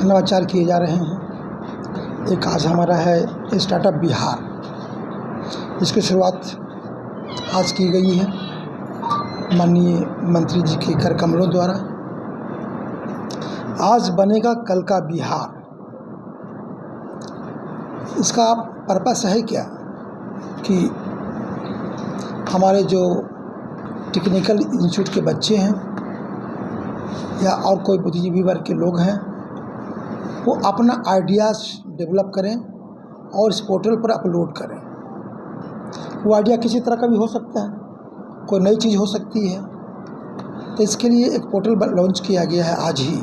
नवाचार किए जा रहे हैं। एक आज हमारा है स्टार्टअप बिहार, इसकी शुरुआत आज की गई है माननीय मंत्री जी के कर कमलों द्वारा। आज बनेगा कल का बिहार। इसका पर्पस है क्या कि हमारे जो टेक्निकल इंस्टीट्यूट के बच्चे हैं या और कोई बुद्धिजीवी वर्ग के लोग हैं, वो अपना आइडियाज़ डेवलप करें और इस पोर्टल पर अपलोड करें। वो आइडिया किसी तरह का भी हो सकता है, कोई नई चीज़ हो सकती है। तो इसके लिए एक पोर्टल लॉन्च किया गया है आज ही।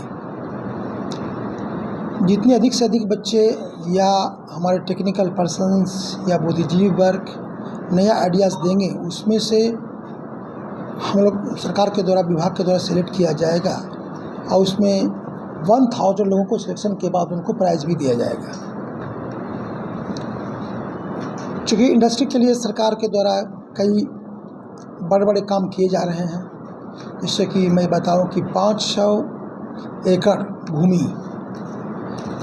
जितने अधिक से अधिक बच्चे या हमारे टेक्निकल पर्सन्स या बुद्धिजीवी वर्ग नया आइडियाज़ देंगे, उसमें से हम लोग सरकार के द्वारा, विभाग के द्वारा सेलेक्ट किया जाएगा और उसमें 1000 लोगों को सिलेक्शन के बाद उनको प्राइज़ भी दिया जाएगा। चूँकि इंडस्ट्री के लिए सरकार के द्वारा कई बड़े बड़े काम किए जा रहे हैं, जैसे कि मैं बताऊं कि 500 एकड़ भूमि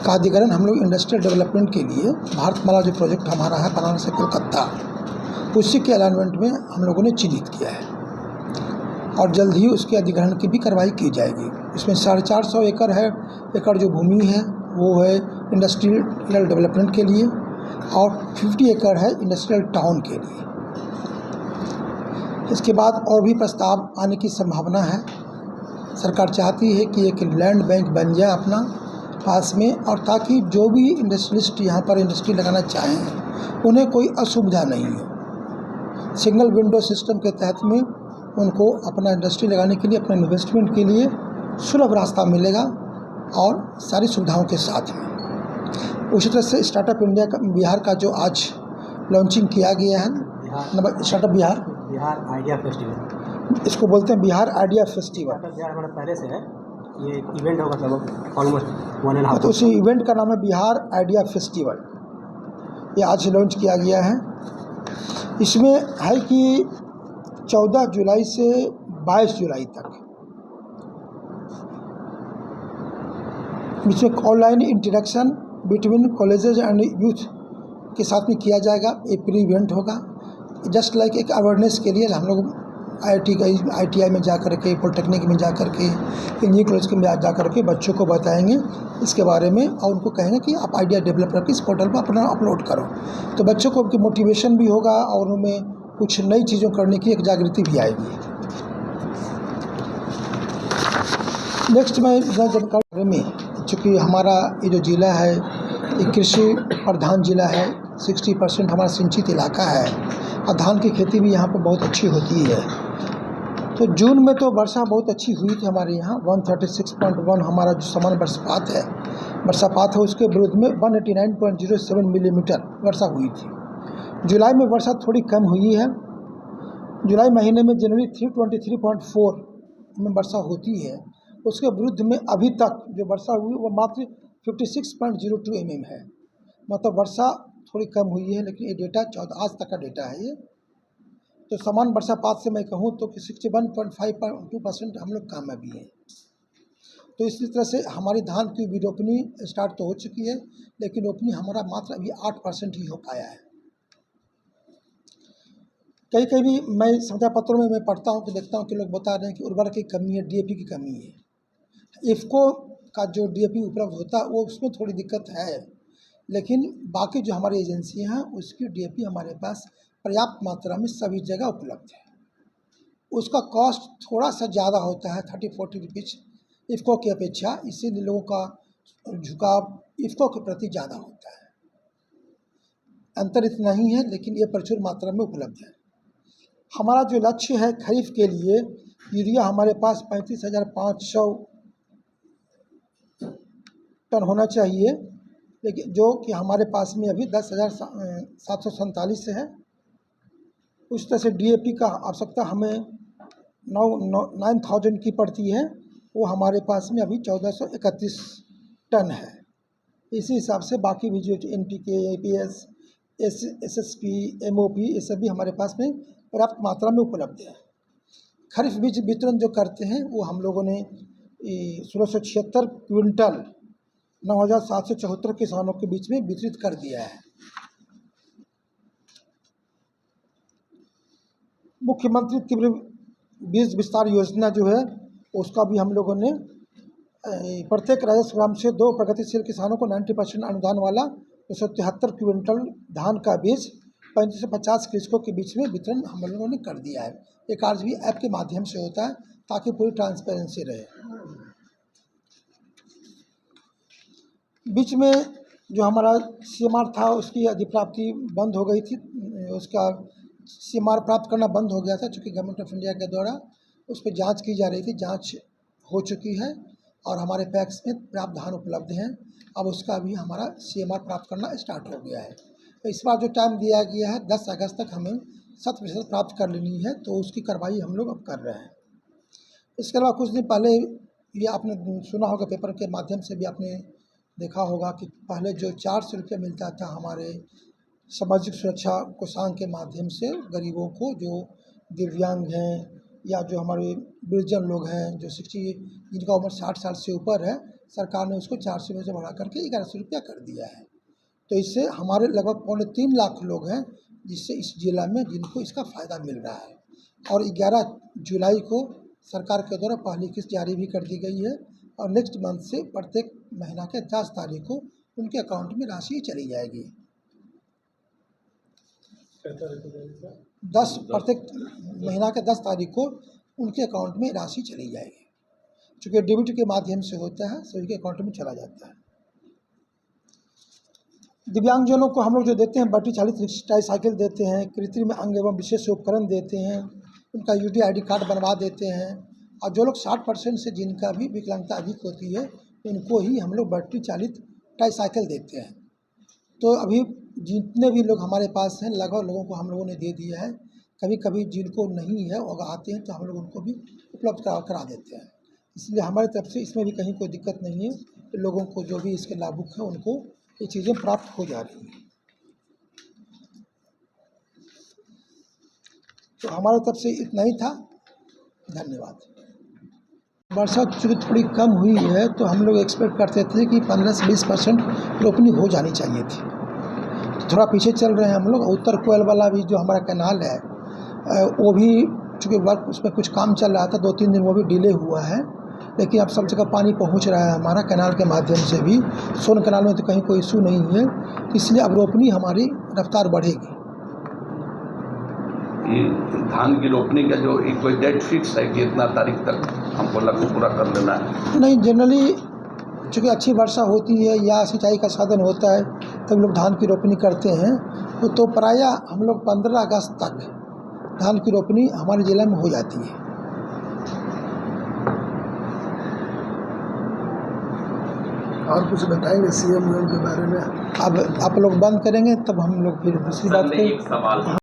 का अधिग्रहण हम लोग इंडस्ट्रियल डेवलपमेंट के लिए भारतमाला जो प्रोजेक्ट हमारा है बनारस से कोलकाता, उसी के अलाइनमेंट में हम लोगों ने चिन्हित किया है और जल्द ही उसके अधिग्रहण की भी कार्रवाई की जाएगी। इसमें 450 एकड़ जो भूमि है वो है इंडस्ट्रियल डेवलपमेंट के लिए और 50 एकड़ है इंडस्ट्रियल टाउन के लिए। इसके बाद और भी प्रस्ताव आने की संभावना है। सरकार चाहती है कि एक लैंड बैंक बन जाए अपना पास में, और ताकि जो भी इंडस्ट्रियलिस्ट यहाँ पर इंडस्ट्री लगाना चाहें उन्हें कोई असुविधा नहीं हो। सिंगल विंडो सिस्टम के तहत में उनको अपना इंडस्ट्री लगाने के लिए, अपना इन्वेस्टमेंट के लिए सुलभ रास्ता मिलेगा और सारी सुविधाओं के साथ में। उसी तरह से स्टार्टअप इंडिया का बिहार का जो आज लॉन्चिंग किया गया है, स्टार्टअप बिहार आइडिया फेस्टिवल, इसको बोलते हैं बिहार आइडिया फेस्टिवल। बिहार हमारा पहले से है, ये इवेंट होगा लगभग ऑलमोस्ट 1.5। तो उसी इवेंट का नाम है बिहार आइडिया फेस्टिवल। ये आज लॉन्च किया गया है। इसमें है कि 14 जुलाई से 22 जुलाई तक इसमें online interaction between colleges and youth के साथ में किया जाएगा। एक प्री इवेंट होगा, जस्ट लाइक एक अवेयरनेस के लिए हम लोग IITI में जा कर के, पॉलिटेक्निक में जा कर के, इंजीनियरिंग कॉलेज में जा कर के बच्चों को बताएंगे इसके बारे में और उनको कहेंगे कि आप आइडिया डेवलप करके इस पोर्टल पर अपना अपलोड करो। तो बच्चों को उनकी मोटिवेशन भी होगा और उनमें कुछ नई चीज़ों करने की एक जागृति भी आएगी। नेक्स्ट मैं जानकारी में, चूँकि हमारा ये जो ज़िला है ये कृषि प्रधान ज़िला है, 60% हमारा सिंचित इलाका है और धान की खेती भी यहाँ पर बहुत अच्छी होती है। तो जून में तो वर्षा बहुत अच्छी हुई थी हमारे यहाँ। 136.1 हमारा जो सामान्य वर्षापात है उसके विरुद्ध में 189.07 मिलीमीटर वर्षा हुई थी। जुलाई में वर्षा थोड़ी कम हुई है। जुलाई महीने में जनवरी 323.4 में वर्षा होती है, उसके विरुद्ध में अभी तक जो वर्षा हुई वो मात्र 56.02 mm है। मतलब वर्षा थोड़ी कम हुई है, लेकिन ये डेटा 14 आज तक का डेटा है ये। तो समान वर्षापात से मैं कहूँ तो कि 61.52% हम लोग कामयाबी हैं। तो इसी तरह से हमारी धान की भी रोपनी स्टार्ट तो हो चुकी है, लेकिन रोपनी हमारा मात्र अभी 8% ही हो पाया है। कहीं कहीं भी मैं समाचार पत्रों में मैं पढ़ता हूँ तो देखता हूँ कि लोग बता रहे हैं कि उर्वरक की कमी है, DAP की कमी है। इफ़को का जो DAP उपलब्ध होता है वो उसमें थोड़ी दिक्कत है, लेकिन बाकी जो हमारी एजेंसियाँ हैं उसकी DAP हमारे पास पर्याप्त मात्रा में सभी जगह उपलब्ध है। उसका कॉस्ट थोड़ा सा ज़्यादा होता है, 30-40 रुपीज़ इफ़को की अपेक्षा, इसीलिए लोगों का झुकाव इफ़को के प्रति ज़्यादा होता है। अंतर इतना ही है, लेकिन ये प्रचुर मात्रा में उपलब्ध है। हमारा जो लक्ष्य है खरीफ के लिए, यूरिया हमारे पास 35,500 टन होना चाहिए, लेकिन जो कि हमारे पास में अभी 10,747 है। उस तरह से DAP का आवश्यकता हमें 9,000 की पड़ती है, वो हमारे पास में अभी 1431 टन है। इसी हिसाब से बाकी भी जो NPK, APS, SSP, MOP ये सभी हमारे पास में पर्याप्त मात्रा में उपलब्ध है। खरीफ बीज वितरण जो करते हैं वो हम लोगों ने 1676 क्विंटल 9,774 किसानों के बीच में वितरित कर दिया है। मुख्यमंत्री तीव्र बीज विस्तार योजना जो है उसका भी हम लोगों ने प्रत्येक राजस्व ग्राम से 2 प्रगतिशील किसानों को 90% अनुदान वाला 273 क्विंटल धान का बीज 35 से 50 कृषकों के बीच में वितरण हम लोगों ने कर दिया है। ये कार्य भी ऐप के माध्यम से होता है ताकि पूरी ट्रांसपेरेंसी रहे। बीच में जो हमारा CMR था उसकी अधिप्राप्ति बंद हो गई थी, उसका CMR प्राप्त करना बंद हो गया था चूँकि गवर्नमेंट ऑफ इंडिया के द्वारा उस पर जाँच की जा रही थी। जाँच हो चुकी है और हमारे पैक्स में पर्याप्त धान उपलब्ध हैं। अब उसका भी हमारा CMR प्राप्त करना स्टार्ट हो गया है। तो इस बार जो टाइम दिया गया है 10 अगस्त तक हमें 100% प्राप्त कर लेनी है, तो उसकी कार्रवाई हम लोग अब कर रहे हैं। इसके अलावा कुछ दिन पहले ये आपने सुना होगा, पेपर के माध्यम से भी आपने देखा होगा कि पहले जो 400 रुपये मिलता था हमारे सामाजिक सुरक्षा कोषांग के माध्यम से गरीबों को, जो दिव्यांग हैं या जो हमारे वृद्धजन लोग हैं, जो 60 जिनका उम्र 60 साल से ऊपर है, सरकार ने उसको 400 रुपये से बढ़ा करके 1100 रुपया कर दिया है। तो इससे हमारे लगभग 3.25 लाख लोग हैं जिससे इस जिला में जिनको इसका फ़ायदा मिल रहा है। और 11 जुलाई को सरकार के द्वारा पहली किस्त जारी भी कर दी गई है और नेक्स्ट मंथ से प्रत्येक महीना के 10 तारीख को उनके अकाउंट में राशि चली जाएगी। 10 प्रत्येक महीना के 10 तारीख को उनके अकाउंट में राशि चली जाएगी। चूँकि डीबीटी के माध्यम से होता है, सभी के अकाउंट में चला जाता है। दिव्यांगजनों को हम लोग जो देते हैं, बैटरी चालित ट्राईसाइकिल देते हैं, कृत्रिम अंग एवं विशेष उपकरण देते हैं, उनका UDID कार्ड बनवा देते हैं। और जो लोग 60% से जिनका भी विकलांगता अधिक होती है उनको ही हम लोग बैटरी चालित ट्राईसाइकिल देते हैं। तो अभी जितने भी लोग हमारे पास हैं लगभग लोगों को हम लोगों ने दे दिया है। कभी कभी जिनको नहीं है वो आते हैं तो हम लोग उनको भी उपलब्ध करा देते हैं। इसलिए हमारी तरफ से इसमें भी कहीं कोई दिक्कत नहीं है। तो लोगों को जो भी इसके लाभुक हैं उनको ये चीज़ें प्राप्त हो जा रही हैं। तो हमारी तरफ से इतना ही था। धन्यवाद। वर्षा चूँकि थोड़ी कम हुई है तो हम लोग एक्सपेक्ट करते थे कि 15 से 20% रोपनी हो जानी चाहिए थी। तो थोड़ा पीछे चल रहे हैं हम लोग। उत्तर कोयल वाला भी जो हमारा कैनाल है वो भी चूँकि वर्क उसमें कुछ काम चल रहा था, 2-3 दिन वो भी डिले हुआ है। लेकिन अब सब जगह पानी पहुंच रहा है हमारा कैनाल के माध्यम से भी। सोन कैनाल में तो कहीं कोई इशू नहीं है, इसलिए अब रोपनी हमारी रफ्तार बढ़ेगी। ये धान की रोपनी का जो एक कोई डेट फिक्स है कि इतना तारीख तक हमको लक्ष्य पूरा कर लेना है? नहीं, जनरली चूँकि अच्छी वर्षा होती है या सिंचाई का साधन होता है तब लोग धान की रोपनी करते हैं। तो प्रायः हम लोग 15 अगस्त तक धान की रोपनी हमारे ज़िले में हो जाती है। और कुछ बताएंगे CM के बारे में? अब आप लोग बंद करेंगे तब हम लोग फिर दूसरी बात एक सवाल